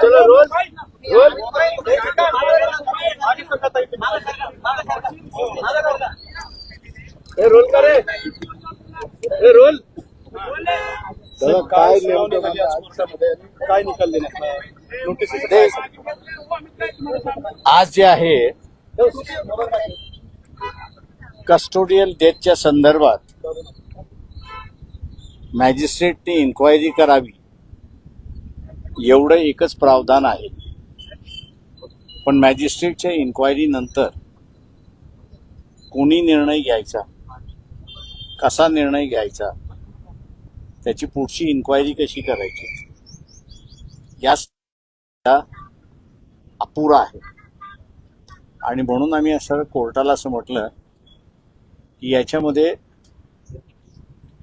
चलो role role role करे role काय काय निकाल नोटीस आज जे आहे कस्टोडियल डेथच्या संदर्भात मॅजिस्ट्रेटने इन्क्वायरी करावी एवढं एकच प्रावधान आहे. पण मॅजिस्ट्रेटच्या इन्क्वायरी नंतर कोणी निर्णय घ्यायचा, कसा निर्णय घ्यायचा, त्याची पुढची इन्क्वायरी कशी करायची, या अपुरा आहे. आणि म्हणून आम्ही असं कोर्टाला असं म्हटलं की याच्यामध्ये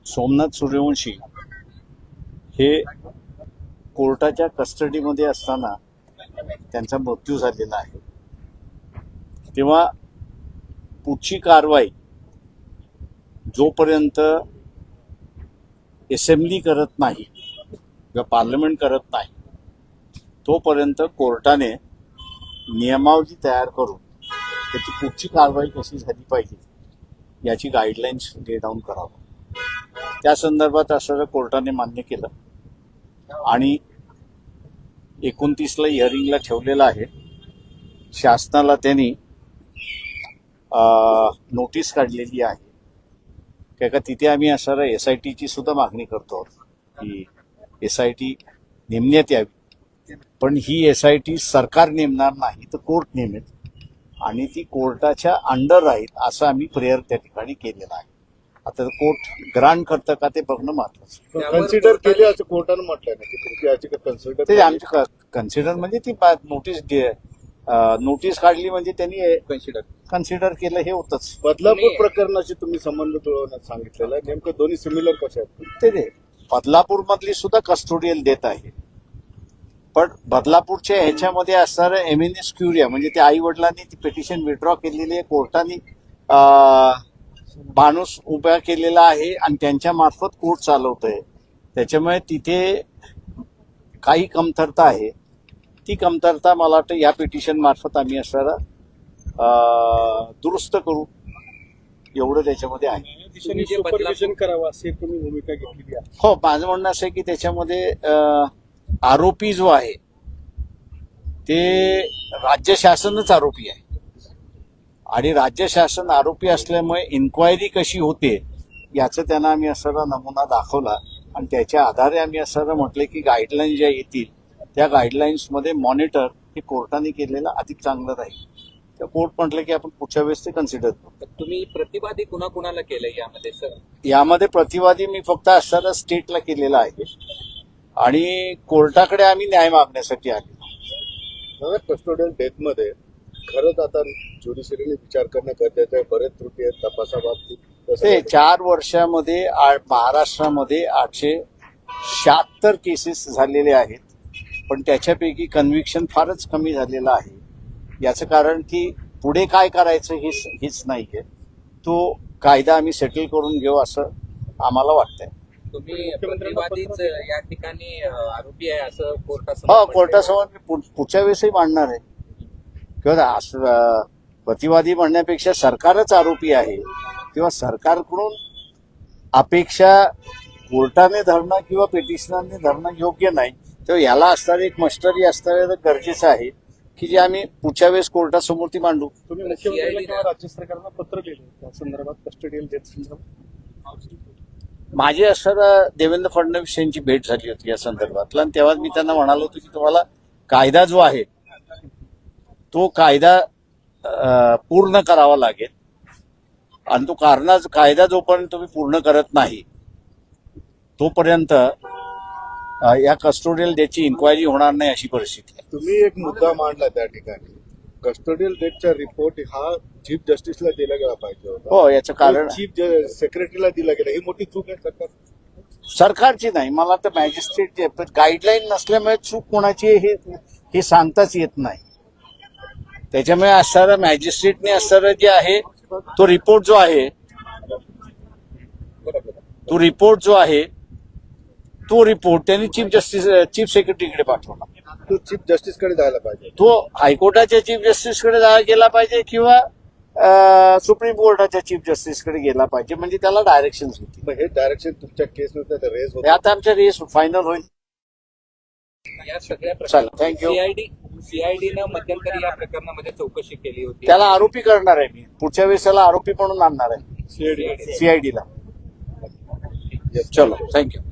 सोमनाथ सूर्यवंशी हे कोर्टाच्या कस्टडीमध्ये असताना त्यांचा मृत्यू झालेला आहे. तेव्हा पुढची कारवाई जोपर्यंत असेंब्ली करत नाही किंवा पार्लमेंट करत नाही तोपर्यंत कोर्टाने नियमावली तयार करून त्याची पुढची कारवाई कशी झाली पाहिजे याची गाईडलाईन्स ले डाऊन करावं. त्या संदर्भात असं कोर्टाने मान्य केलं आणि 29ला हिअरिंगला ठेवलेलं आहे. शासनाला त्यांनी नोटीस काढलेली आहे का तिथे आम्ही असं SITची सुद्धा मागणी करतो की SIT नेमण्यात यावी. पण ही SIT सरकार नेमणार नाही तर कोर्ट नेमेल आणि ती कोर्टाच्या अंडर राहील असं आम्ही प्रेयर त्या ठिकाणी केलेलं आहे. आता कोर्ट ग्रांट करतं का ते बघणं महत्वाचं. कन्सिडर केले असं कोर्टानं म्हटलं ना कन्सिडर ते आमची कन्सिडर म्हणजे ती नोटीस काढली म्हणजे त्यांनी कन्सिडर केलं हे होतच. बदलापूर प्रकरणाशी तुम्ही संबंध जुळवण्यात सांगितलेलं आहे. नेमकं दोन्ही सिमिलर कसे आहेत ते बदलापूर मधली सुद्धा कस्टोडियल डेथ आहे. पण बदलापूरच्या ह्याच्यामध्ये असणारं एमिनिस क्युरिया म्हणजे त्या आई वडिलांनी ती पिटिशन विड्रॉ केलेली आहे. कोर्टाने माणूस उभा केलेला आहे आणि त्यांच्या मार्फत कोर्ट चालवतोय. त्याच्यामुळे तिथे काही कमतरता आहे. ती कमतरता मला वाटतं या पिटिशन मार्फत आम्ही असणारा दुरुस्त करू एवढं त्याच्यामध्ये आहे. सुपरविजन करावं अशी तुम्ही भूमिका घेतलेली आहे. हो, माझं म्हणणं असं आहे की त्याच्यामध्ये आरोपी जो आहे ते राज्य शासनच आरोपी आहे आणि राज्य शासन आरोपी असल्यामुळे इन्क्वायरी कशी होते याचं त्यांना आम्ही असा नमुना दाखवला आणि त्याच्या आधारे आम्ही असं म्हटलं की गाईडलाईन ज्या येतील त्या गाईडलाईन्समध्ये मॉनिटर हे कोर्टाने केलेलं अधिक चांगलं राहील. त्या कोर्ट म्हटलं की आपण पुढच्या वेळेस ते कन्सिडर करू. तुम्ही प्रतिवादी कुणाकुणाला केलं यामध्ये सर? यामध्ये प्रतिवादी मी फक्त असणारा स्टेटला केलेला आहे आणि कोर्टाकडे आम्ही न्याय मागण्यासाठी आले. कस्टोडियल डेथ मध्ये खरंच आता ज्युडिशरीने विचार करणं गरजेचं आहे. बरेच त्रुटी आहेत तपासाबाबतीत. ते 4 वर्षामध्ये महाराष्ट्रामध्ये 876 केसेस झालेले आहेत. पण त्याच्यापैकी कन्व्हिक्शन फारच कमी झालेलं आहे. याचं कारण की पुढे काय करायचं हेच नाहीये. तो कायदा आम्ही सेटल करून घेऊ असं आम्हाला वाटतंय. तुम्ही प्रतिवादीच या ठिकाणी आरोपी आहे असं कोर्टासमोर? हो, कोर्टासमोर पुढच्या वेळेसही मांडणार आहे. किंवा प्रतिवादी म्हणण्यापेक्षा सरकारच आरोपी आहे तेव्हा सरकारकडून अपेक्षा कोर्टाने धरणं किंवा पिटिशनरने धरणं योग्य नाही. तेव्हा याला असणारी एक मस्टरी असणं गरजेचं आहे की जे आम्ही पुढच्या वेळेस कोर्टासमोर ती मांडू. तुम्ही मुख्यमंत्र्यांना किंवा राज्य सरकारला पत्र लिहिलं त्या संदर्भात कस्टोडियल डेथ संदर्भात? माझी असं देवेंद्र फडणवीस यांची भेट झाली होती या संदर्भातला आणि तेव्हा मी त्यांना म्हणालो होतो की तुम्हाला कायदा जो आहे तो कायदा पूर्ण करावा लागेल आणि तो कायदा जोपर्यंत तुम्ही पूर्ण करत नाही तोपर्यंत या कस्टोडियल डेथची इन्क्वायरी होणार नाही अशी परिस्थिती आहे. तुम्ही एक मुद्दा मांडला त्या ठिकाणी कस्टोडियल डेथचा रिपोर्ट हा चीफ जस्टिसला दिला गेला पाहिजे होता. हो, याचं कारण चीफ सेक्रेटरीला दिला गेला. ही मोठी चूक आहे सरकारची नाही. मला तर मॅजिस्ट्रेटची गाईडलाईन नसल्यामुळे चूक कोणाची हे सांगताच येत नाही. त्याच्यामुळे असणारं मॅजिस्ट्रेटने असणारं जे आहे तो रिपोर्ट जो आहे तो रिपोर्ट त्यांनी चीफ सेक्रेटरीकडे पाठवला. तो चीफ जस्टिस कडे जायला पाहिजे. तो हायकोर्टाच्या चीफ जस्टिसकडे गेला पाहिजे किंवा सुप्रीम कोर्टाच्या चीफ जस्टिसकडे गेला पाहिजे, म्हणजे त्याला डायरेक्शन होती. मग हे डायरेक्शन तुमच्या केसनुसार रेज हे होते. आता आमच्या रेस फायनल होईल. या सगळ्या चला, thank you. सीआयडीनं मध्यंतरी या प्रकरणामध्ये चौकशी केली होती. त्याला आरोपी करणार आहे मी. पुढच्या वेळेस त्याला आरोपी म्हणून आणणार आहे सीआयडीला. चलो, थँक्यू.